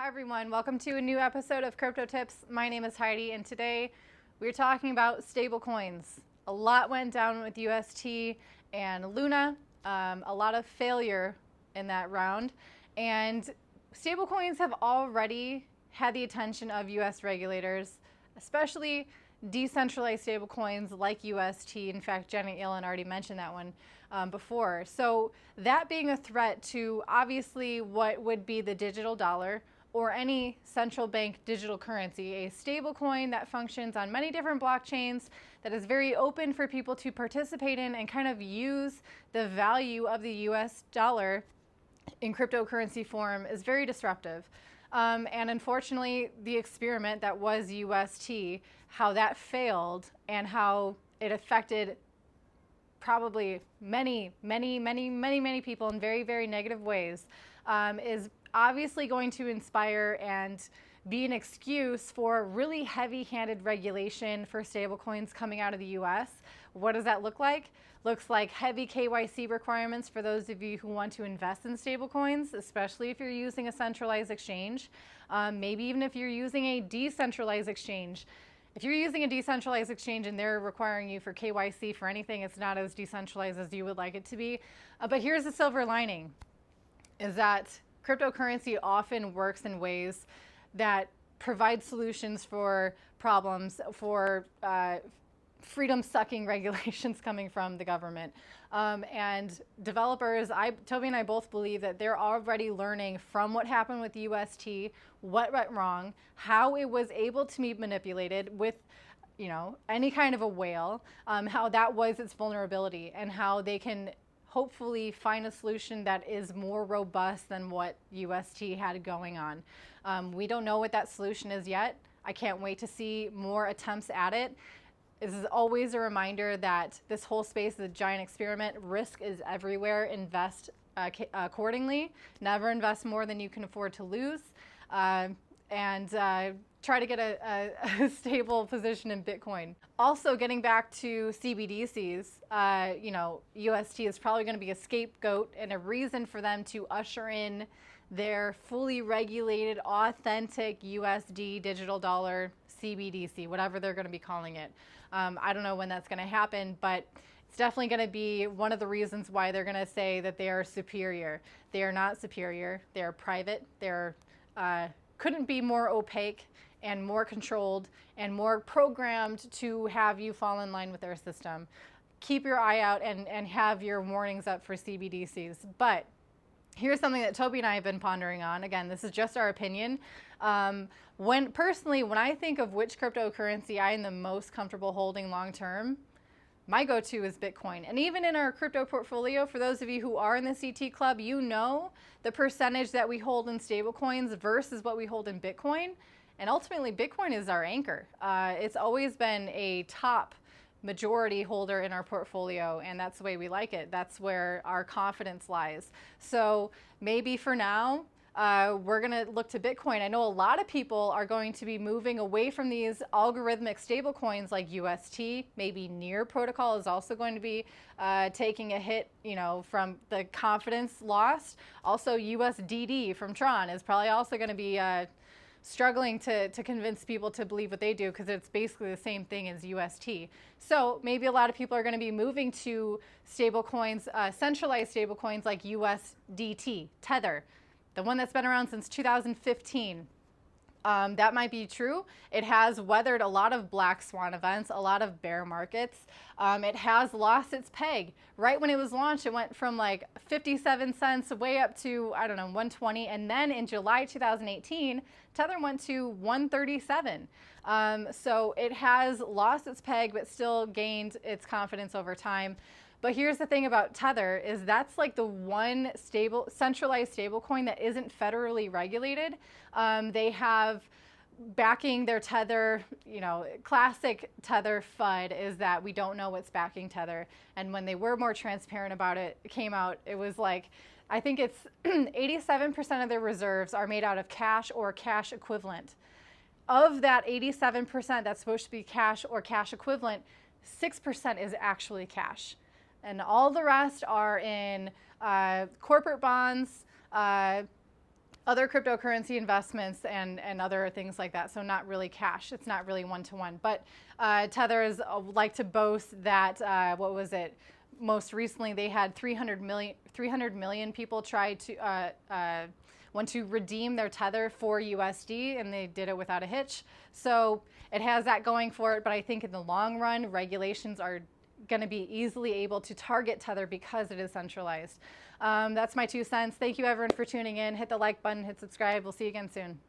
Hi everyone, welcome to a new episode of Crypto Tips. My name is Heidi and today we're talking about stablecoins. A lot went down with UST and Luna, a lot of failure in that round, and stablecoins have already had the attention of US regulators, especially decentralized stablecoins like UST. In fact, Janet Yellen already mentioned that one before. So that being a threat to obviously what would be the digital dollar or any central bank digital currency, a stablecoin that functions on many different blockchains, that is very open for people to participate in and kind of use the value of the US dollar in cryptocurrency form, is very disruptive. And unfortunately, the experiment that was UST, how that failed and how it affected probably many people in very, very negative ways, is obviously going to inspire and be an excuse for really heavy-handed regulation for stablecoins coming out of the US. What does that look like? Looks like heavy KYC requirements for those of you who want to invest in stablecoins, especially if you're using a centralized exchange, maybe even if you're using a decentralized exchange. If you're using a decentralized exchange and they're requiring you for KYC for anything, it's not as decentralized as you would like it to be. But here's the silver lining, is that cryptocurrency often works in ways that provide solutions for problems, for freedom-sucking regulations coming from the government. And developers, Toby and I both believe that they're already learning from what happened with UST, what went wrong, how it was able to be manipulated with any kind of a whale, how that was its vulnerability, and how they can hopefully find a solution that is more robust than what UST had going on. We don't know what that solution is yet. I can't wait to see more attempts at it. This is always a reminder that this whole space is a giant experiment. Risk is everywhere. Invest accordingly. Never invest more than you can afford to lose. And try to get a stable position in Bitcoin. Also, getting back to CBDCs, UST is probably going to be a scapegoat and a reason for them to usher in their fully regulated, authentic USD digital dollar CBDC, whatever they're going to be calling it. I don't know when that's going to happen, but it's definitely going to be one of the reasons why they're going to say that they are superior. They are not superior. They are private. They're couldn't be more opaque and more controlled and more programmed to have you fall in line with their system. Keep your eye out and have your warnings up for CBDCs. But here's something that Toby and I have been pondering on. Again, this is just our opinion. When I think of which cryptocurrency I am the most comfortable holding long term, my go-to is Bitcoin. And even in our crypto portfolio, for those of you who are in the CT Club, you know the percentage that we hold in stablecoins versus what we hold in Bitcoin. And ultimately, Bitcoin is our anchor. It's always been a top majority holder in our portfolio, and that's the way we like it. That's where our confidence lies. So maybe for now, we're going to look to Bitcoin. I know a lot of people are going to be moving away from these algorithmic stablecoins like UST. Maybe Near protocol is also going to be taking a hit, from the confidence lost. Also, USDD from Tron is probably also going to be struggling to convince people to believe what they do, because it's basically the same thing as UST. So maybe a lot of people are going to be moving to stablecoins, centralized stablecoins like USDT, Tether, the one that's been around since 2015. That might be true. It has weathered a lot of black swan events, a lot of bear markets. It has lost its peg. Right when it was launched, it went from like 57 cents way up to, 120. And then in July 2018, Tether went to 137. So it has lost its peg, but still gained its confidence over time. But here's the thing about Tether, is that's like the one centralized stablecoin that isn't federally regulated. They have backing their Tether, classic Tether FUD is that we don't know what's backing Tether. And when they were more transparent about it, it came out, it was like, I think it's 87% of their reserves are made out of cash or cash equivalent. Of that 87% that's supposed to be cash or cash equivalent, 6% is actually cash. And all the rest are in corporate bonds, other cryptocurrency investments and other things like that. So not really cash. It's not really one-to-one. But Tether is like to boast that, what was it? Most recently, they had 300 million people try to want to redeem their Tether for USD, and they did it without a hitch. So it has that going for it. But I think in the long run, regulations are going to be easily able to target Tether because it is centralized. That's my 2 cents. Thank you everyone for tuning in. Hit the like button, hit subscribe. We'll see you again soon.